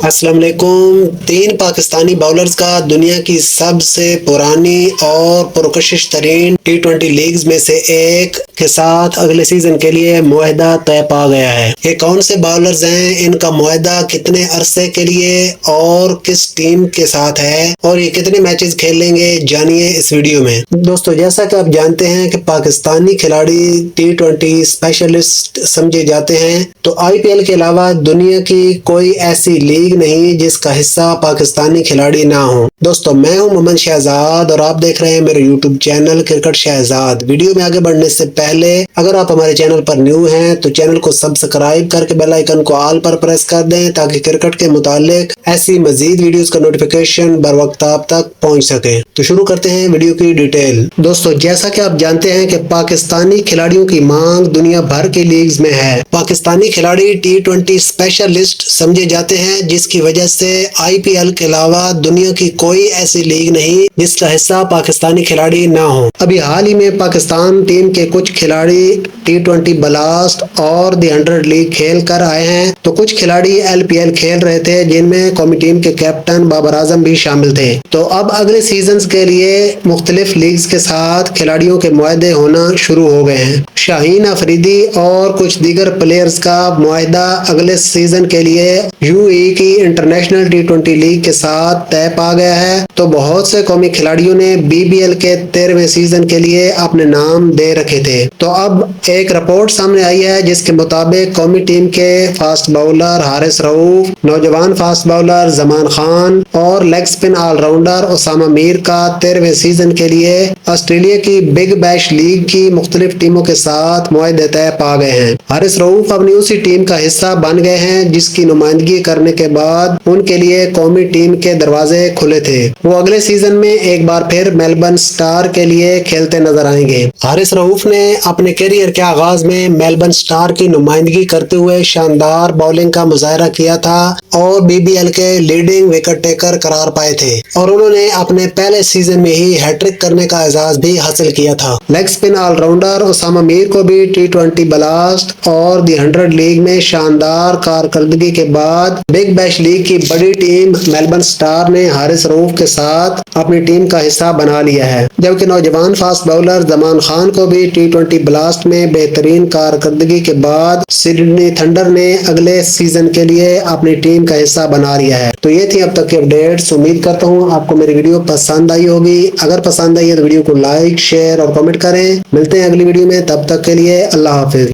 السلام علیکم۔ تین پاکستانی باؤلرز کا دنیا کی سب سے پرانی اور پرکشش ترین ٹی 20 لیگز میں سے ایک کے ساتھ اگلے سیزن کے لیے معاہدہ طے پا گیا ہے۔ یہ کون سے باؤلرز ہیں، ان کا معاہدہ کتنے عرصے کے لیے اور کس ٹیم کے ساتھ ہے، اور یہ کتنے میچز کھیل لیں گے، جانیے اس ویڈیو میں۔ دوستو، جیسا کہ آپ جانتے ہیں کہ پاکستانی کھلاڑی T20 اسپیشلسٹ سمجھے جاتے ہیں، تو IPL کے علاوہ دنیا کی کوئی ایسی لیگ نہیں جس کا حصہ پاکستانی کھلاڑی نہ ہوں۔ دوستو، میں ہوں محمد شہزاد اور آپ دیکھ رہے ہیں میرے YouTube channel cricket Shahzad. Video میں آگے بڑھنے سے پہلے اگر آپ ہمارے چینل پر نیو ہیں تو چینل کو سبسکرائب کر کے بیل آئیکن کو آل پر پریس کر دیں تاکہ کرکٹ کے متعلق ایسی مزید ویڈیوز کا نوٹیفیکیشن بر وقت آپ تک پہنچ سکے۔ تو شروع کرتے ہیں ویڈیو کی ڈیٹیل۔ دوستو، جیسا کہ آپ جانتے ہیں کہ پاکستانی کھلاڑیوں کی مانگ دنیا بھر کی لیگز میں ہے۔ پاکستانی کھلاڑی T20 اسپیشلسٹ سمجھے جاتے ہیں، جس کی وجہ سے IPL کے علاوہ دنیا کی کوئی ایسی لیگ نہیں جس کا حصہ پاکستانی کھلاڑی نہ ہو۔ ابھی حال ہی میں پاکستان ٹیم کے کچھ کھلاڑی T20 بلاسٹ اور دی 100 لیگ کھیل کر آئے ہیں، تو کچھ کھلاڑی LPL کھیل رہے تھے جن میں قومی ٹیم کے کیپٹن بابر اعظم بھی شامل تھے۔ تو اب اگلے سیزنز کے لیے مختلف لیگز کے ساتھ کھلاڑیوں کے معاہدے ہونا شروع ہو گئے ہیں۔ شاہین افریدی اور کچھ دیگر پلیئرز کا معاہدہ اگلے سیزن کے لیے UAE کی انٹرنیشنل T20 لیگ کے ساتھ طے پا گیا ہے، تو بہت سے قومی کھلاڑیوں نے BBL کے 13ویں سیزن کے لیے اپنے نام دے رکھے تھے۔ تو اب ایک رپورٹ سامنے آئی ہے جس کے مطابق قومی ٹیم کے فاسٹ باؤلر حارث رؤوف، نوجوان فاسٹ باؤلر زمان خان اور لیگ سپن آل راؤنڈر اسامہ میر کا 13ویں سیزن کے لیے آسٹریلیا کی بگ بیش لیگ کی مختلف ٹیموں کے ساتھ معاہدے طے پا گئے ہیں۔ حارث رؤوف اپنی اسی ٹیم کا حصہ بن گئے ہیں جس کی نمائندگی کرنے کے بعد ان کے لیے قومی ٹیم کے دروازے کھلے تھے۔ وہ اگلے سیزن میں ایک بار پھر میلبرن اسٹار کے لیے کھیلتے نظر آئیں گے۔ حارث رؤوف نے اپنے کیریئر کے آغاز میں میلبرن اسٹار کی نمائندگی کرتے ہوئے شاندار بولنگ کا مظاہرہ کیا تھا اور BBL کے لیڈنگ وکٹ ٹیکر قرار پائے تھے، اور انہوں نے اپنے پہلے سیزن میں ہی ہیٹ ٹرک کرنے کا اعزاز بھی حاصل کیا تھا۔ لیگ سپن آل راؤنڈر اسامہ میر کو بھی T20 بلاسٹ اور دی 100 لیگ میں شاندار کارکردگی کے بعد بگ بیش لیگ کی بڑی ٹیم میلبرن اسٹار نے حارث رؤوف کے ساتھ اپنی ٹیم کا حصہ بنا لیا ہے، جبکہ نوجوان فاسٹ باؤلر زمان خان کو بھی T20 بلاسٹ میں بہترین کارکردگی کے بعد سڈنی تھنڈر نے اگلے سیزن کے لیے اپنی ٹیم کا حصہ بنا لیا ہے۔ تو یہ تھی اب تک کی اپڈیٹس۔ امید کرتا ہوں آپ کو میری ویڈیو پسند آئی ہوگی۔ اگر پسند آئی ہے تو ویڈیو کو لائک، شیئر اور کمنٹ کریں۔ ملتے ہیں اگلی ویڈیو میں، تب تک کے لیے اللہ حافظ۔